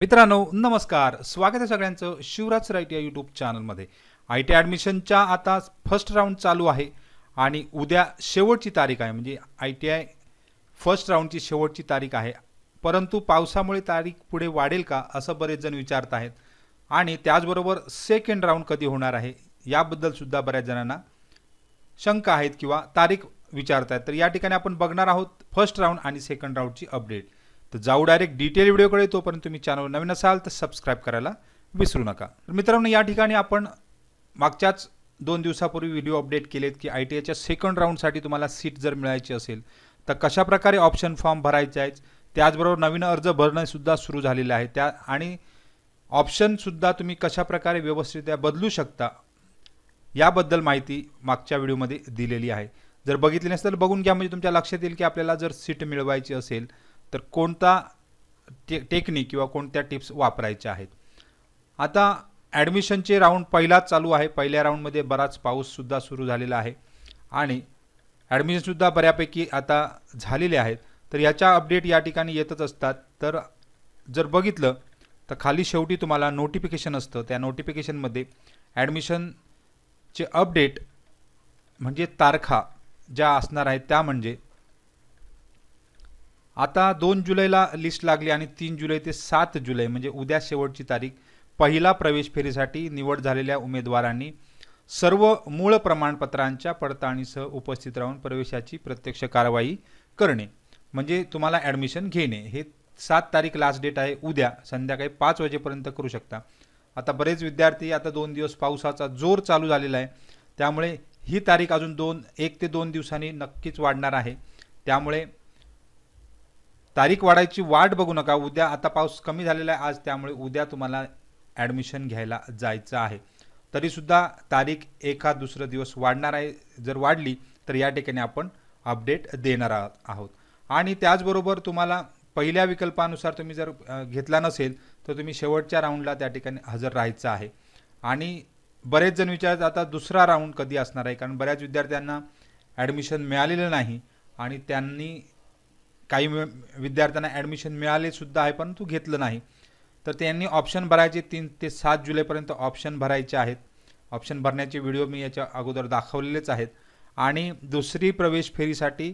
मित्रांनो नमस्कार, स्वागत आहे सगळ्यांचं शिवराज सराईट या यूट्यूब चॅनलमध्ये। आय टी ॲडमिशनच्या आता फर्स्ट राऊंड चालू आहे आणि उद्या शेवटची तारीख आहे, म्हणजे आय टी आय फर्स्ट राऊंडची शेवटची तारीख आहे। परंतु पावसामुळे तारीख पुढे वाढेल का असं बरेच जण विचारत आहेत आणि त्याचबरोबर सेकंड राऊंड कधी होणार आहे याबद्दल सुद्धा बऱ्याच जणांना शंका आहेत किंवा तारीख विचारत आहेत। तर या ठिकाणी आपण बघणार आहोत फर्स्ट राऊंड आणि सेकंड राऊंडची अपडेट। तर जाऊ डायरेक्ट डिटेल व्हिडिओकडे। तोपर्यंत तुम्ही चॅनल नवीन असाल तर सबस्क्राइब करायला विसरू नका। तर मित्रांनो या ठिकाणी आपण मागच्याच 2 दिवसापूर्वी व्हिडिओ अपडेट केलेत की आय टी आयच्या सेकंड राऊंडसाठी तुम्हाला सीट जर मिळायची असेल तर कशा प्रकारे ऑप्शन फॉर्म भरायचे आहेत, त्याचबरोबर नवीन अर्ज भरणे सुद्धा सुरू झालेले आहे त्या आणि ऑप्शन सुद्धा तुम्ही कशा प्रकारे व्यवस्थित बदलू शकता याबद्दल माहिती मागच्या व्हिडिओमध्ये दिलेली आहे। जर बघितली नसेल तर बघून घ्या, म्हणजे तुमच्या लक्षात येईल की आपल्याला जर सीट मिळवायची असेल तर कोणता टेक्निक किंवा कोणत्या टिप्स वापरायच्या आहेत। आता ॲडमिशनचे राऊंड पहिलाच चालू आहे। पहिल्या राऊंडमध्ये बराच पाऊस सुद्धा सुरू झालेला आहे आणि ॲडमिशन सुद्धा बऱ्यापैकी आता झालेले आहेत। तर याच्या अपडेट या ठिकाणी येतच असतात। तर जर बघितलं तर खाली शेवटी तुम्हाला नोटिफिकेशन असतं, त्या नोटिफिकेशनमध्ये ॲडमिशनचे अपडेट म्हणजे तारखा ज्या असणार आहेत त्या म्हणजे आता 2 जुलैला लिस्ट लागली आणि 3 जुलै ते 7 जुलै म्हणजे उद्या शेवटची तारीख। पहिला प्रवेश फेरीसाठी निवड झालेल्या उमेदवारांनी सर्व मूळ प्रमाणपत्रांच्या पडताळणीसह उपस्थित राहून प्रवेशाची प्रत्यक्ष कारवाई करणे, म्हणजे तुम्हाला ॲडमिशन घेणे। हे 7 तारीख लास्ट डेट आहे। उद्या संध्याकाळी 5 वाजेपर्यंत करू शकता। आता बरेच विद्यार्थी आता 2 दिवस पावसाचा जोर चालू झालेला आहे, त्यामुळे ही तारीख अजून 1 ते 2 दिवसांनी नक्कीच वाढणार आहे। त्यामुळे तारीख वाढायची वाट बघू नका। उद्या आता पाऊस कमी झालेला आहे आज, त्यामुळे उद्या तुम्हाला ॲडमिशन घ्यायला जायचं आहे। तरीसुद्धा तारीख एखाद दुसरा दिवस वाढणार आहे। जर वाढली तर या ठिकाणी आपण अपडेट देणार आहोत। आणि त्याचबरोबर तुम्हाला पहिल्या विकल्पानुसार तुम्ही जर घेतला नसेल तर तुम्ही शेवटच्या राऊंडला त्या ठिकाणी हजर राहायचं आहे। आणि बरेच जण विचारतात आता दुसरा राऊंड कधी असणार आहे, कारण बऱ्याच विद्यार्थ्यांना ॲडमिशन मिळालेलं नाही आणि त्यांनी काही विद्यार्थ्यांना ॲडमिशन मिळाले सुद्धा आहे परंतु घेतलं नाही। तर त्यांनी ऑप्शन भरायचे 3 ते 7 जुलैपर्यंत ऑप्शन भरायचे आहेत। ऑप्शन भरण्याचे व्हिडिओ मी याच्या अगोदर दाखवलेलेच आहेत। आणि दुसरी प्रवेश फेरीसाठी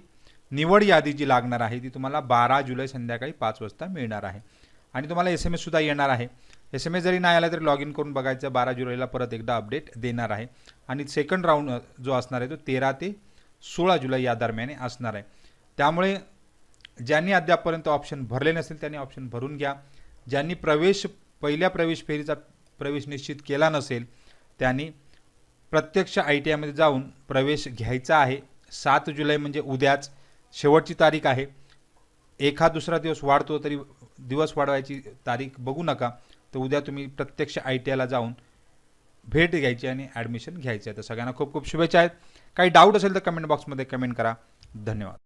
निवड यादी जी लागणार आहे ती तुम्हाला 12 जुलै संध्याकाळी 5 वाजता मिळणार आहे। आणि तुम्हाला SMS सुद्धा येणार आहे। SMS जरी नाही आला तरी लॉग इन करून बघायचं, 12 जुलैला परत एकदा अपडेट देणार आहे। आणि सेकंड राऊंड जो असणार आहे तो 13 ते 16 जुलै या दरम्यान असणार आहे। त्यामुळे ज्यांनी अद्यापपर्यंत ऑप्शन भरले नसेल त्यांनी ऑप्शन भरून घ्या। ज्यांनी पहिल्या प्रवेश फेरीचा प्रवेश निश्चित केला नसेल त्यांनी प्रत्यक्ष आय टी आयमध्ये जाऊन प्रवेश घ्यायचा आहे। 7 जुलै म्हणजे उद्याच शेवटची तारीख आहे। एखाद दुसरा दिवस वाढतो तरी दिवस वाढवायची तारीख बघू नका। तर उद्या तुम्ही प्रत्यक्ष आय टी आयला जाऊन भेट घ्यायची आणि ॲडमिशन घ्यायचं आहे। तर सगळ्यांना खूप खूप शुभेच्छा आहेत। काही डाऊट असेल तर कमेंट बॉक्समध्ये कमेंट करा। धन्यवाद।